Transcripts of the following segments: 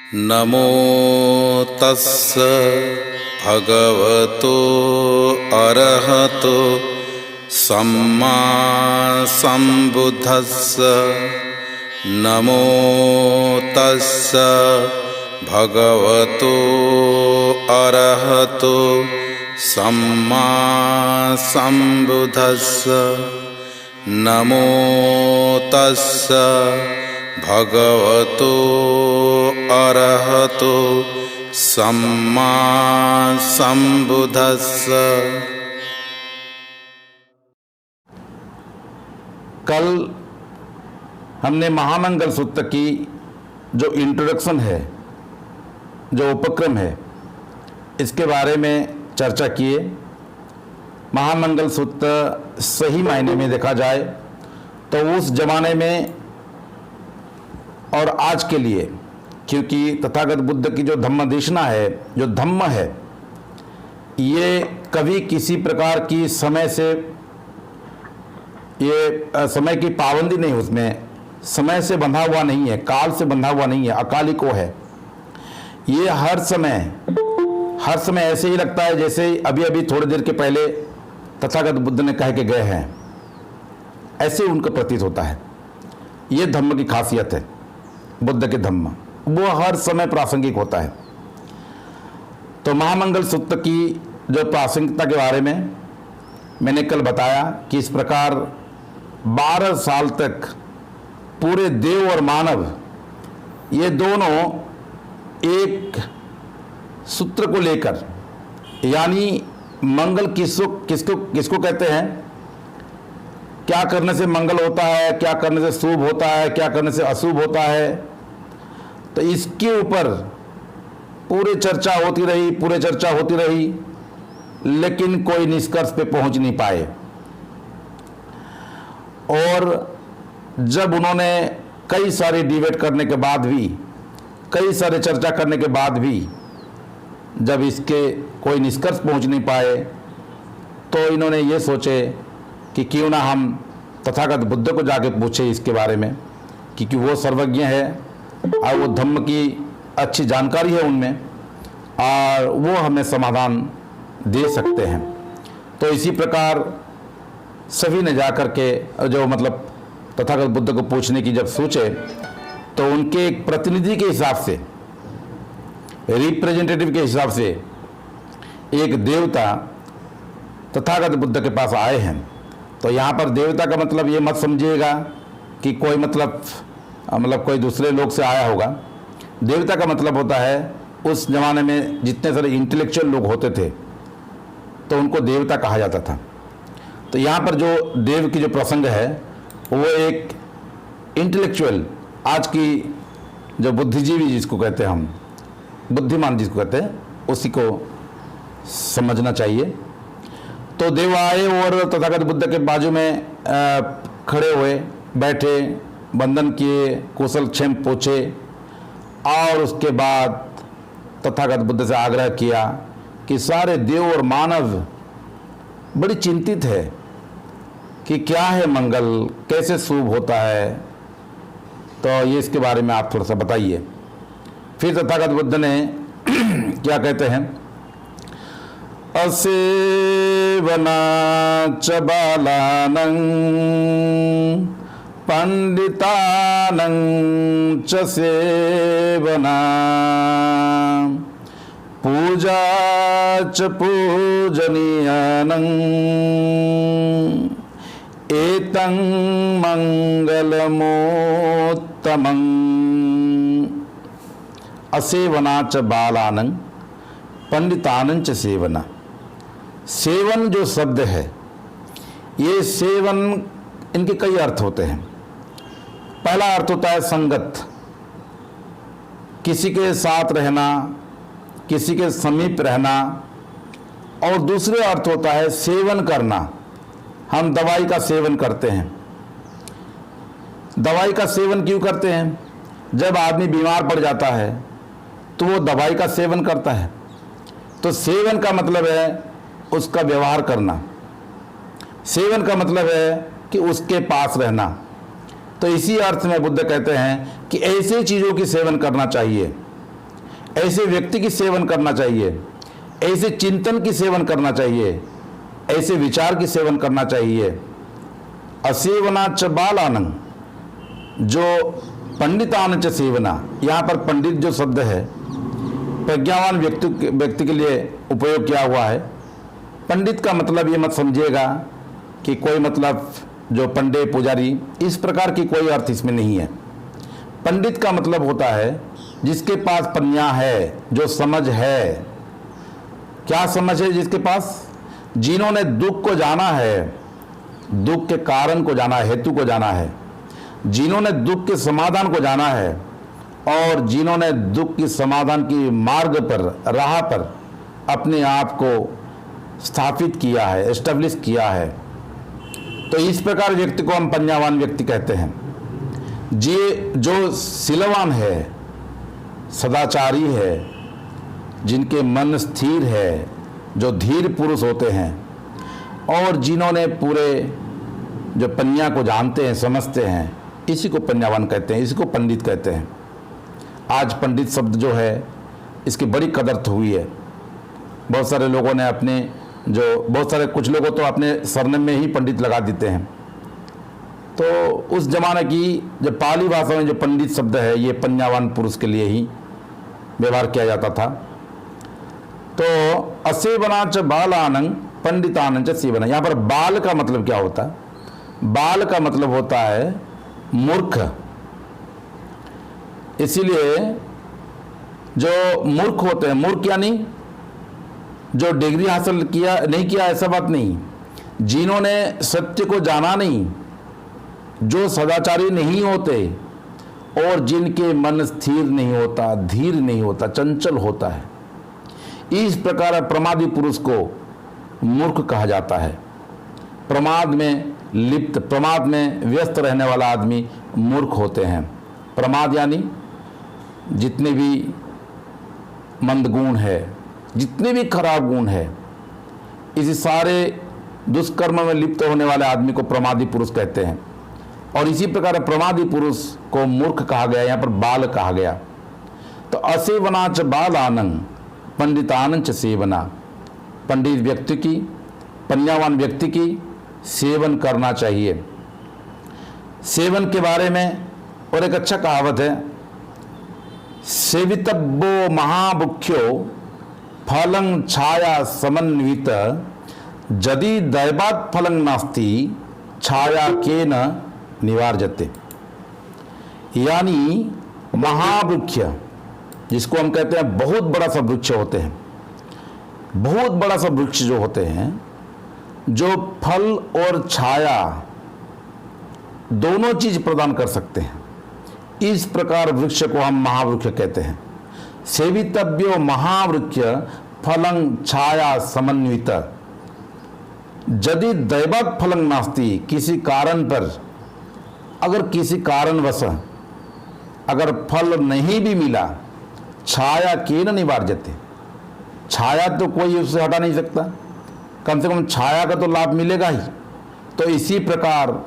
नमो तस्स भगवतो अरहतो सम्मा सम्बुद्धस्स। नमो तस्स भगवतो अरहतो सम्मा सम्बुद्धस्स। नमो तस्स भगवतो अरहतो सम्मा सम्बुद्धस्स। कल हमने महामंगल सूत्र की जो इंट्रोडक्शन है, जो उपक्रम है, इसके बारे में चर्चा किए। महामंगल सूत्र सही मायने में देखा जाए तो उस जमाने में और आज के लिए, क्योंकि तथागत बुद्ध की जो धम्मदेशना है, जो धम्म है, ये कभी किसी प्रकार की समय से, ये समय की पाबंदी नहीं, उसमें समय से बंधा हुआ नहीं है, काल से बंधा हुआ नहीं है, अकालिक है। ये हर समय ऐसे ही लगता है जैसे अभी अभी थोड़ी देर के पहले तथागत बुद्ध ने कह के गए हैं, ऐसे उनका प्रतीत होता है। ये धम्म की खासियत है, बुद्ध के धम्म, वो हर समय प्रासंगिक होता है। तो महामंगल सूत्र की जो प्रासंगिकता के बारे में मैंने कल बताया कि इस प्रकार 12 साल तक पूरे देव और मानव, ये दोनों एक सूत्र को लेकर, यानी मंगल किसको कहते हैं, क्या करने से मंगल होता है, क्या करने से शुभ होता है, क्या करने से अशुभ होता है, तो इसके ऊपर पूरी चर्चा होती रही, लेकिन कोई निष्कर्ष पे पहुंच नहीं पाए। और जब उन्होंने कई सारे डिबेट करने के बाद भी, कई सारे चर्चा करने के बाद भी जब इसके कोई निष्कर्ष पहुंच नहीं पाए, तो इन्होंने ये सोचे कि क्यों ना हम तथागत बुद्ध को जाके पूछे इसके बारे में, क्योंकि वो सर्वज्ञ है और वो धम्म की अच्छी जानकारी है उनमें, और वो हमें समाधान दे सकते हैं। तो इसी प्रकार सभी ने जा कर के जो मतलब तथागत बुद्ध को पूछने की जब सोचे, तो उनके एक प्रतिनिधि के हिसाब से, रिप्रेजेंटेटिव के हिसाब से एक देवता तथागत बुद्ध के पास आए हैं। तो यहाँ पर देवता का मतलब ये मत समझिएगा कि कोई मतलब कोई दूसरे लोग से आया होगा। देवता का मतलब होता है, उस जमाने में जितने सारे इंटेलेक्चुअल लोग होते थे तो उनको देवता कहा जाता था। तो यहाँ पर जो देव की जो प्रसंग है, वो एक इंटेलेक्चुअल, आज की जो बुद्धिजीवी जिसको कहते हैं हम, बुद्धिमान जिसको कहते हैं, उसी को समझना चाहिए। तो देव आए और तथागत बुद्ध के बाजू में खड़े हुए, बैठे, वंदन किए, कुशल क्षेम पूछे, और उसके बाद तथागत बुद्ध से आग्रह किया कि सारे देव और मानव बड़ी चिंतित है कि क्या है मंगल, कैसे शुभ होता है, तो ये इसके बारे में आप थोड़ा सा बताइए। फिर तथागत बुद्ध ने क्या कहते हैं, असेवना च बालानं पंडितानं च सेवना पूजा च पूजनीयानं एतं मंगलमोत्तमं। असेवना च बालानं पंडितानं च सेवना। सेवन जो शब्द है, ये सेवन, इनके कई अर्थ होते हैं। पहला अर्थ होता है संगत, किसी के साथ रहना, किसी के समीप रहना। और दूसरे अर्थ होता है सेवन करना। हम दवाई का सेवन करते हैं। दवाई का सेवन क्यों करते हैं? जब आदमी बीमार पड़ जाता है तो वो दवाई का सेवन करता है। तो सेवन का मतलब है उसका व्यवहार करना, सेवन का मतलब है कि उसके पास रहना। तो इसी अर्थ में बुद्ध कहते हैं कि ऐसे चीज़ों की सेवन करना चाहिए ऐसे व्यक्ति की सेवन करना चाहिए, ऐसे चिंतन की सेवन करना चाहिए, ऐसे विचार की सेवन करना चाहिए। असेवना च बालानंग, जो पंडितान च सेवना, यहाँ पर पंडित जो शब्द है प्रज्ञावान व्यक्ति के लिए उपयोग किया हुआ है। पंडित का मतलब ये मत समझिएगा कि कोई मतलब जो पंडित पुजारी, इस प्रकार की कोई अर्थ इसमें नहीं है। पंडित का मतलब होता है जिसके पास प्रज्ञा है, जो समझ है। क्या समझ है जिसके पास? जिन्होंने दुख को जाना है, दुख के कारण को जाना है, हेतु को जाना है, जिन्होंने दुख के समाधान को जाना है, और जिन्होंने दुख की समाधान की मार्ग पर, राह पर अपने आप को स्थापित किया है, एस्टेब्लिश किया है। तो इस प्रकार व्यक्ति को हम प्रज्ञावान व्यक्ति कहते हैं। जो शीलवान है, सदाचारी है, जिनके मन स्थिर है, जो धीर पुरुष होते हैं, और जिन्होंने पूरे जो प्रज्ञा को जानते हैं, समझते हैं, इसी को प्रज्ञावान कहते हैं, इसी को पंडित कहते हैं। आज पंडित शब्द जो है इसकी बड़ी कदर तो हुई है। बहुत सारे लोगों ने अपने कुछ लोगों तो अपने सरनेम में ही पंडित लगा देते हैं। तो उस जमाने की जो पाली भाषा में जो पंडित शब्द है, ये प्रज्ञावान पुरुष के लिए ही व्यवहार किया जाता था। तो असेवना च बालानंग पंडितानंद च सेवना, यहाँ पर बाल का मतलब क्या होता है? बाल का मतलब होता है मूर्ख। इसीलिए जो मूर्ख होते हैं, मूर्ख यानी जो डिग्री हासिल नहीं किया, ऐसा बात नहीं, जिन्होंने सत्य को जाना नहीं, जो सदाचारी नहीं होते, और जिनके मन स्थिर नहीं होता, धीर नहीं होता, चंचल होता है, इस प्रकार प्रमादी पुरुष को मूर्ख कहा जाता है। प्रमाद में लिप्त, प्रमाद में व्यस्त रहने वाला आदमी मूर्ख होते हैं। प्रमाद यानी जितने भी मंद गुण है, जितने भी खराब गुण है, इसी सारे दुष्कर्म में लिप्त होने वाले आदमी को प्रमादी पुरुष कहते हैं। और इसी प्रकार प्रमादी पुरुष को मूर्ख कहा गया, यहाँ पर बाल कहा गया। तो असेवना च बालानंग पंडितानंद च सेवना, पंडित व्यक्ति की, प्रज्ञावान व्यक्ति की सेवन करना चाहिए। सेवन के बारे में और एक अच्छा कहावत है, सेवितव्यो महामुख्यो फलं छाया समन्वित, यदि दैवात् फलं नास्ति छाया केन निवार्यते। यानी महावृक्ष, जिसको हम कहते हैं बहुत बड़ा सा वृक्ष होते हैं, बहुत बड़ा सा वृक्ष जो होते हैं, जो फल और छाया दोनों चीज प्रदान कर सकते हैं, इस प्रकार वृक्ष को हम महावृक्ष कहते हैं। सेवितव्यो महावृक्ष फलं छाया समन्वित, यदि दैवात् फलं नास्ति, किसी कारण पर, अगर किसी कारणवश अगर फल नहीं भी मिला, छाया केन निवार्यते, छाया तो कोई उससे हटा नहीं सकता, कम से कम छाया का तो लाभ मिलेगा ही। तो इसी प्रकार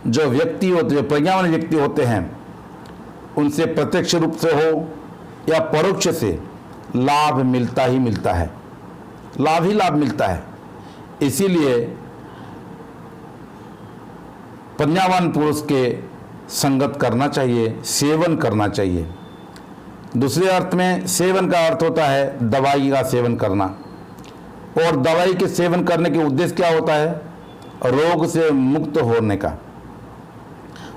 जो व्यक्ति होते, जो प्रज्ञावान व्यक्ति होते हैं, उनसे प्रत्यक्ष रूप से हो या परोक्ष से लाभ मिलता ही मिलता है, लाभ ही लाभ मिलता है। इसीलिए प्रज्ञावान पुरुष के संगत करना चाहिए, सेवन करना चाहिए। दूसरे अर्थ में सेवन का अर्थ होता है दवाई का सेवन करना, और दवाई के सेवन करने के उद्देश्य क्या होता है? रोग से मुक्त होने का।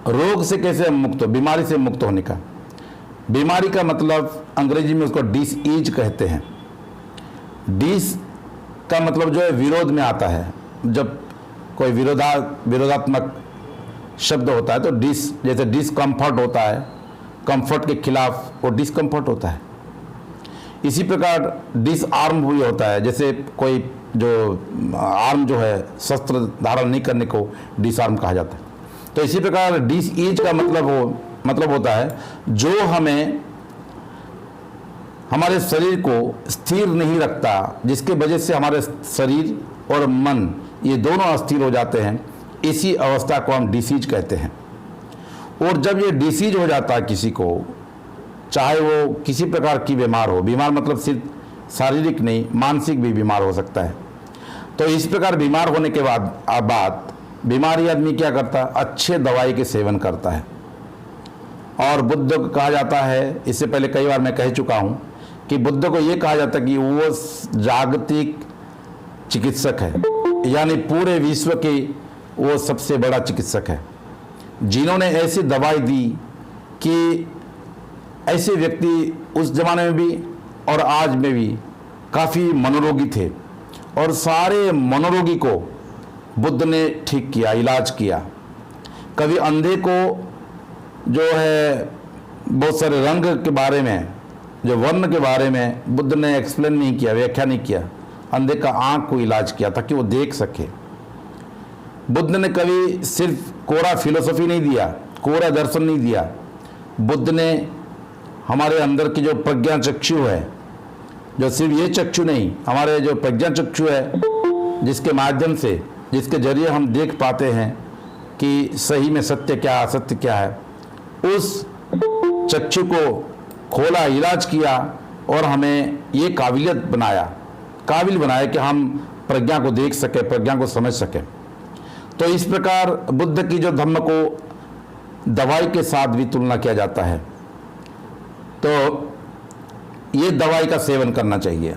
रोग से कैसे मुक्त? बीमारी से मुक्त होने का। बीमारी का मतलब अंग्रेजी में उसको डिसीज कहते हैं। डिस का मतलब जो है विरोध में आता है, जब कोई विरोधात्मक शब्द होता है तो डिस, जैसे डिस्कम्फर्ट होता है, कंफर्ट के खिलाफ वो डिस्कम्फर्ट होता है। इसी प्रकार डिसआर्म भी होता है, जैसे कोई जो आर्म जो है शस्त्र धारण नहीं करने को डिसआर्म कहा जाता है। तो इसी प्रकार डिसईज का मतलब होता है जो हमें, हमारे शरीर को स्थिर नहीं रखता, जिसके वजह से हमारे शरीर और मन ये दोनों अस्थिर हो जाते हैं, इसी अवस्था को हम डिसीज कहते हैं। और जब ये डिसीज हो जाता है किसी को, चाहे वो किसी प्रकार की बीमार हो, बीमार मतलब सिर्फ शारीरिक नहीं, मानसिक भी बीमार हो सकता है। तो इस प्रकार बीमार होने के बाद बीमारी आदमी क्या करता है, अच्छे दवाई के सेवन करता है। और बुद्ध को कहा जाता है, इससे पहले कई बार मैं कह चुका हूँ कि बुद्ध को ये कहा जाता है कि वो जागतिक चिकित्सक है, यानी पूरे विश्व के वो सबसे बड़ा चिकित्सक है, जिन्होंने ऐसी दवाई दी कि ऐसे व्यक्ति उस जमाने में भी और आज में भी काफ़ी मनोरोगी थे, और सारे मनोरोगी को बुद्ध ने ठीक किया, इलाज किया। कभी अंधे को जो है बहुत सारे रंग के बारे में, जो वर्ण के बारे में बुद्ध ने एक्सप्लेन नहीं किया, व्याख्या नहीं किया, अंधे का आँख को इलाज किया ताकि वो देख सके। बुद्ध ने कभी सिर्फ कोरा फिलोसफी नहीं दिया, कोरा दर्शन नहीं दिया। बुद्ध ने हमारे अंदर की जो प्रज्ञा चक्षु है, जो सिर्फ ये चक्षु नहीं, हमारे जो प्रज्ञा चक्षु है जिसके माध्यम से, जिसके जरिए हम देख पाते हैं कि सही में सत्य क्या है, असत्य क्या है, उस चक्षु को खोला, इलाज किया और हमें ये काबिल बनाया कि हम प्रज्ञा को देख सके, प्रज्ञा को समझ सके। तो इस प्रकार बुद्ध की जो धम्म को दवाई के साथ भी तुलना किया जाता है। तो ये दवाई का सेवन करना चाहिए।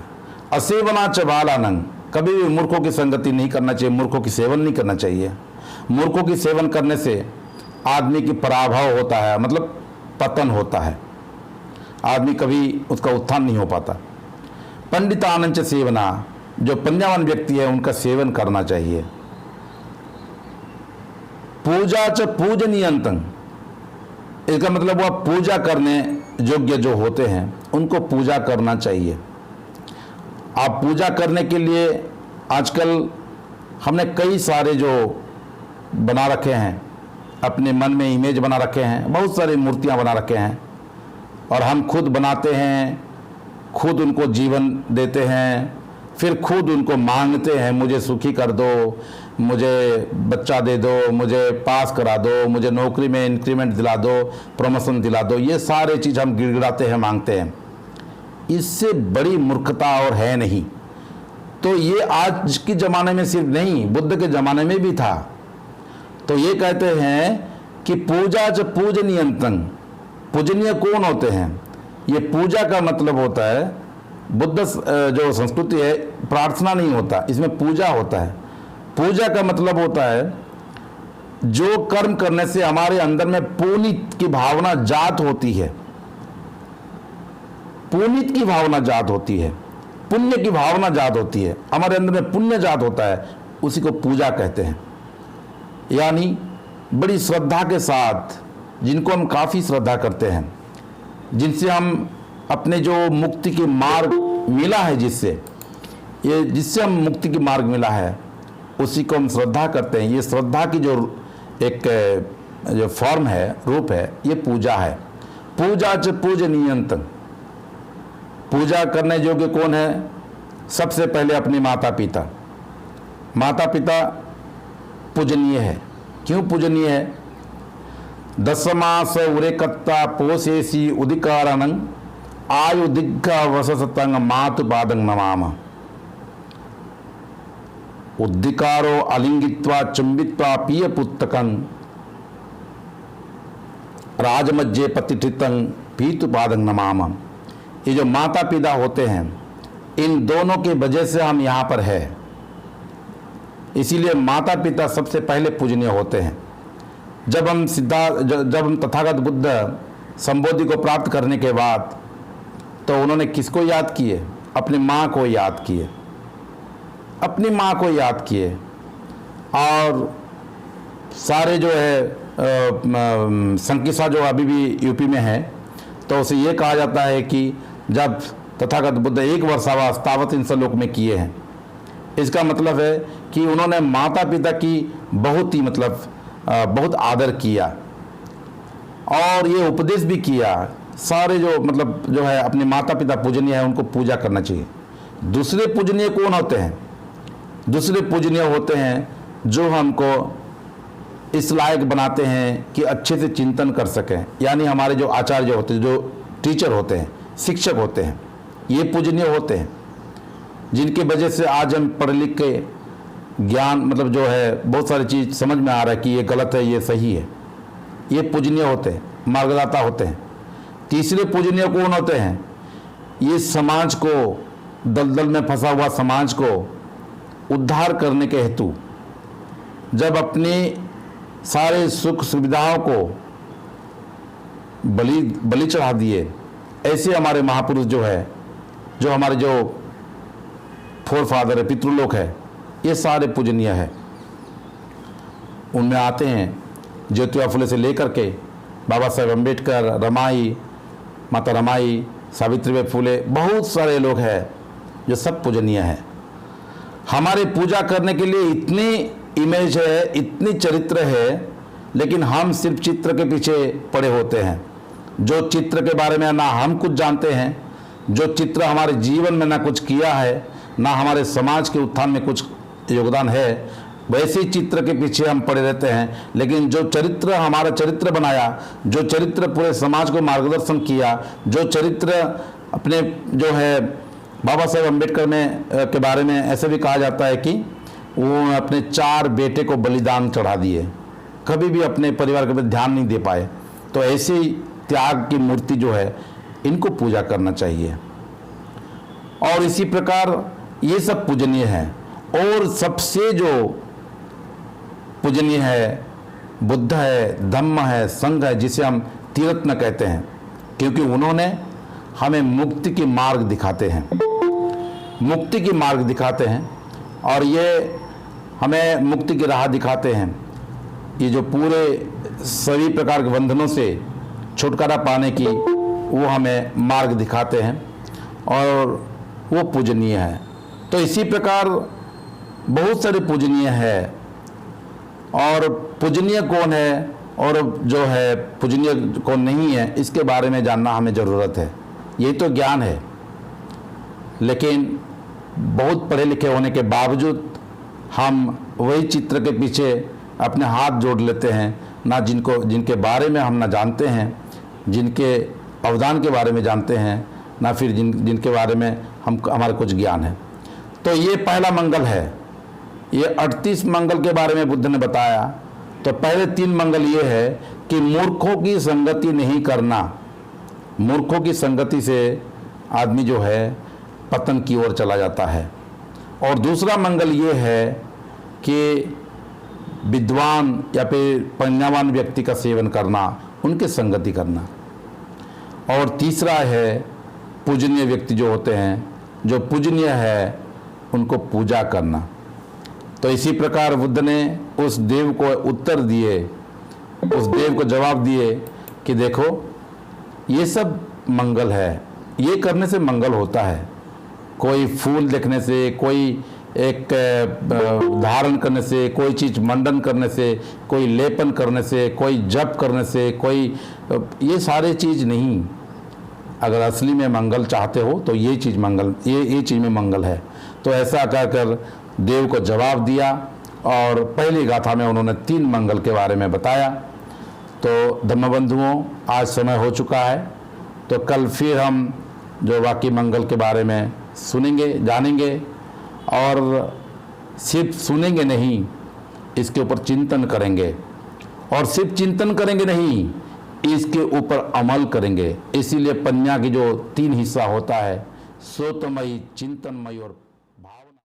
असेवना च बालानंग, कभी भी मूर्खों की संगति नहीं करना चाहिए, मूर्खों की सेवन नहीं करना चाहिए। मूर्खों की सेवन करने से आदमी की पराभव होता है, मतलब पतन होता है, आदमी कभी उसका उत्थान नहीं हो पाता। पंडितानंच सेवना, जो पंजावान व्यक्ति है उनका सेवन करना चाहिए। पूजा च पूजनीयंतं, इसका मतलब वह पूजा करने योग्य जो होते हैं उनको पूजा करना चाहिए। आप पूजा करने के लिए आजकल हमने कई सारे जो बना रखे हैं, अपने मन में इमेज बना रखे हैं, बहुत सारी मूर्तियां बना रखे हैं, और हम खुद बनाते हैं, खुद उनको जीवन देते हैं, फिर खुद उनको मांगते हैं, मुझे सुखी कर दो, मुझे बच्चा दे दो, मुझे पास करा दो, मुझे नौकरी में इंक्रीमेंट दिला दो, प्रमोशन दिला दो। ये सारे चीज़ हम गिड़गिड़ाते हैं, मांगते हैं। इससे बड़ी मूर्खता और है नहीं। तो ये आज के ज़माने में सिर्फ नहीं, बुद्ध के ज़माने में भी था। तो ये कहते हैं कि पूजा च पूजनीयंतं, पूजनीय कौन होते हैं? ये पूजा का मतलब होता है, बुद्ध जो संस्कृति है प्रार्थना नहीं होता, इसमें पूजा होता है। पूजा का मतलब होता है जो कर्म करने से हमारे अंदर में पुनीत की भावना जात होती है, पुनीत की भावना जात होती है, पुण्य की भावना जात होती है, हमारे अंदर में पुण्य जात होता है, उसी को पूजा कहते हैं। यानी बड़ी श्रद्धा के साथ, जिनको हम काफ़ी श्रद्धा करते हैं, जिनसे हम अपने जो मुक्ति के मार्ग मिला है, जिससे हम मुक्ति के मार्ग मिला है, उसी को हम श्रद्धा करते हैं। ये श्रद्धा की जो एक जो फॉर्म है, रूप है, ये पूजा है। पूजा च पूजनीयंतं, पूजा करने योग्य कौन है? सबसे पहले अपने माता पिता। माता पिता पूजनीय है। क्यों पूजनीय है? दशमास उरेकत्ता पोषेसी उदिकारणं आयु दिग्घ वससतं मातु पादं नमाम। उद्दिकारो अलिंगित्वा चुंबित्वा पीय पुस्तकं राजमज्जे पतिठितं पीतु पादं नमाम। ये जो माता पिता होते हैं, इन दोनों के वजह से हम यहाँ पर है। इसीलिए माता पिता सबसे पहले पूजनीय होते हैं। जब हम तथागत बुद्ध संबोधि को प्राप्त करने के बाद, तो उन्होंने किसको याद किए? अपनी माँ को याद किए, अपनी माँ को याद किए। और सारे जो है संकिसा जो अभी भी यूपी में है, तो उसे ये कहा जाता है कि जब तथागत बुद्ध 1 वर्षावास तावत इन लोक में किए हैं, इसका मतलब है कि उन्होंने माता पिता की बहुत ही बहुत आदर किया और ये उपदेश भी किया। सारे जो है अपने माता पिता पूजनीय है, उनको पूजा करना चाहिए। दूसरे पूजनीय कौन होते हैं? दूसरे पूजनीय होते हैं जो हमको इस लायक बनाते हैं कि अच्छे से चिंतन कर सकें। यानी हमारे जो आचार्य होते हैं, जो टीचर होते हैं, शिक्षक होते हैं, ये पूजनीय होते हैं, जिनकी वजह से आज हम पढ़ लिख के ज्ञान मतलब जो है बहुत सारी चीज़ समझ में आ रहा है कि ये गलत है, ये सही है। ये पूजनीय होते हैं, मार्गदाता होते हैं। तीसरे पूजनीय कौन होते हैं? ये समाज को, दलदल में फंसा हुआ समाज को उद्धार करने के हेतु जब अपनी सारे सुख सुविधाओं को बलि चढ़ा दिए, ऐसे हमारे महापुरुष जो है, जो हमारे जो फोर फादर है, पितृलोक है, ये सारे पूजनीय है। उनमें आते हैं ज्योतिबा फुले से लेकर के बाबा साहेब अम्बेडकर, रमाई, माता रमाई, सावित्रीबाई फुले, बहुत सारे लोग हैं जो सब पूजनीय हैं। हमारे पूजा करने के लिए इतनी इमेज है, इतनी चरित्र है, लेकिन हम सिर्फ चित्र के पीछे पड़े होते हैं। जो चित्र के बारे में ना हम कुछ जानते हैं, जो चित्र हमारे जीवन में ना कुछ किया है, ना हमारे समाज के उत्थान में कुछ योगदान है, वैसे ही चित्र के पीछे हम पड़े रहते हैं। लेकिन जो चरित्र हमारा चरित्र बनाया, जो चरित्र पूरे समाज को मार्गदर्शन किया, जो चरित्र अपने जो है बाबा साहेब अम्बेडकर में के बारे में ऐसे भी कहा जाता है कि वो अपने 4 बेटे को बलिदान चढ़ा दिए, कभी भी अपने परिवार के प्रति ध्यान नहीं दे पाए। तो ऐसी त्याग की मूर्ति जो है, इनको पूजा करना चाहिए। और इसी प्रकार ये सब पूजनीय है। और सबसे जो पूजनीय है बुद्ध है, धम्म है, संघ है, जिसे हम त्रिरत्न कहते हैं, क्योंकि उन्होंने हमें मुक्ति की मार्ग दिखाते हैं, मुक्ति की मार्ग दिखाते हैं। और ये हमें मुक्ति की राह दिखाते हैं। ये जो पूरे सभी प्रकार के बंधनों से छुटकारा पाने की वो हमें मार्ग दिखाते हैं, और वो पूजनीय है। तो इसी प्रकार बहुत सारे पूजनीय है। और पूजनीय कौन है और जो है पूजनीय कौन नहीं है, इसके बारे में जानना हमें ज़रूरत है। यही तो ज्ञान है। लेकिन बहुत पढ़े लिखे होने के बावजूद हम वही चित्र के पीछे अपने हाथ जोड़ लेते हैं, ना जिनके बारे में हम ना जानते हैं, जिनके अवदान के बारे में जानते हैं, ना फिर जिनके बारे में हमारा कुछ ज्ञान है। तो ये पहला मंगल है। ये 38 मंगल के बारे में बुद्ध ने बताया। तो पहले 3 मंगल ये है कि मूर्खों की संगति नहीं करना। मूर्खों की संगति से आदमी जो है पतन की ओर चला जाता है। और दूसरा मंगल ये है कि विद्वान या फिर प्रज्ञावान व्यक्ति का सेवन करना, उनके संगति करना। और तीसरा है पूजनीय व्यक्ति जो होते हैं, जो पूजनीय है, उनको पूजा करना। तो इसी प्रकार बुद्ध ने उस देव को उत्तर दिए, उस देव को जवाब दिए कि देखो ये सब मंगल है, ये करने से मंगल होता है। कोई फूल देखने से, कोई एक धारण करने से, कोई चीज़ मंडन करने से, कोई लेपन करने से, कोई जप करने से, कोई ये सारे चीज़ नहीं। अगर असली में मंगल चाहते हो तो ये चीज़ मंगल, ये चीज़ में मंगल है। तो ऐसा कहकर देव को जवाब दिया। और पहली गाथा में उन्होंने 3 मंगल के बारे में बताया। तो धम्मबंधुओं, आज समय हो चुका है। तो कल फिर हम जो बाकी मंगल के बारे में सुनेंगे, जानेंगे, और सिर्फ सुनेंगे नहीं, इसके ऊपर चिंतन करेंगे। और सिर्फ चिंतन करेंगे नहीं, इसके ऊपर अमल करेंगे। इसीलिए पन्या की जो 3 हिस्सा होता है, श्रोतमयी, चिंतनमयी और